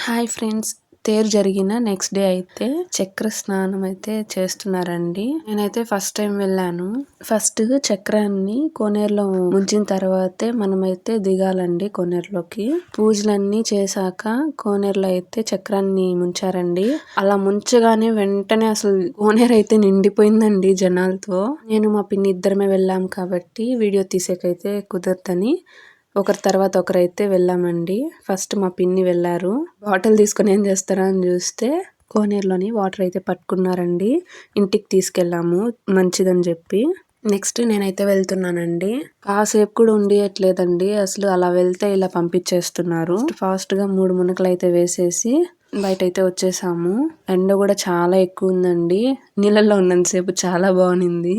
Hi friends, తేరు జరిగిన next day అయితే చక్ర స్నానం అయితే చేస్తున్నారండి. నేనైతే ఫస్ట్ టైం వెళ్ళాను. ఫస్ట్ చక్రాన్ని కోనేరులో ముంచిన తర్వాతే మనమైతే దిగాలండి కోనేరులోకి. పూజలన్నీ చేశాక కోనేరులో అయితే చక్రాన్ని ముంచారండి. అలా ముంచగానే వెంటనే అసలు కోనేరు అయితే నిండిపోయిందండి జనాలతో. నేను మా పిన్ని ఇద్దరమే వెళ్ళాం కాబట్టి వీడియో తీసేకైతే కుదరదని ఒకరి తర్వాత ఒకరైతే వెళ్ళామండి. ఫస్ట్ మా పిన్ని వెళ్ళారు. బాటిల్ తీసుకొని ఏం చేస్తారా అని చూస్తే కోనేరులోని వాటర్ అయితే పట్టుకున్నారండి. ఇంటికి తీసుకెళ్ళాము మంచిదని చెప్పి. నెక్స్ట్ నేనైతే వెళ్తున్నానండి. కాసేపు కూడా ఉండట్లేదండి. అసలు అలా వెళ్తే ఇలా పంపించేస్తున్నారు. ఫాస్ట్ గా 3 మునకలు అయితే వేసేసి బయట అయితే వచ్చేసాము. ఎండ కూడా చాలా ఎక్కువ ఉందండి. నీళ్ళల్లో ఉన్నంతసేపు చాలా బాగుంది.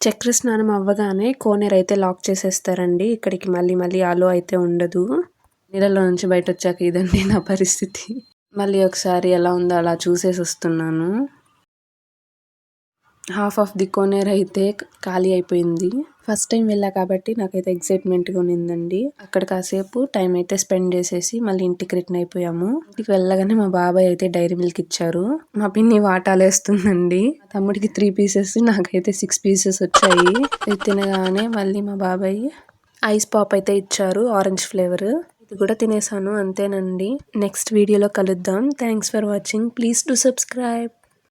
చక్ర స్నానం అవ్వగానే కోనేరు అయితే లాక్ చేసేస్తారండి. ఇక్కడికి మళ్ళీ అలో అయితే ఉండదు. నీళ్ళలో నుంచి బయట వచ్చాక ఇదండి నా పరిస్థితి. మళ్ళీ ఒకసారి ఎలా ఉందో అలా చూసేసి వస్తున్నాను. హాఫ్ ఆఫ్ ది కోనేరు అయితే ఖాళీ అయిపోయింది. ఫస్ట్ టైం వెళ్ళా కాబట్టి నాకైతే ఎక్సైట్మెంట్ గా ఉన్నిందండి. అక్కడ కాసేపు టైం అయితే స్పెండ్ చేసేసి మళ్ళీ ఇంటికి రిటర్న్ అయిపోయాము. ఇంటికి వెళ్ళగానే మా బాబాయ్ అయితే డైరీ మిల్క్ ఇచ్చారు. మా పిన్ని వాటాలేస్తుందండి. తమ్ముడికి 3 పీసెస్, నాకైతే 6 పీసెస్ వచ్చాయి. ఇది తినగానే మళ్ళీ మా బాబాయ్ ఐస్ పాప్ అయితే ఇచ్చారు, ఆరెంజ్ ఫ్లేవర్. ఇది కూడా తినేసాను, అంతేనండి. నెక్స్ట్ వీడియోలో కలుద్దాం. Thanks for watching. Please to subscribe.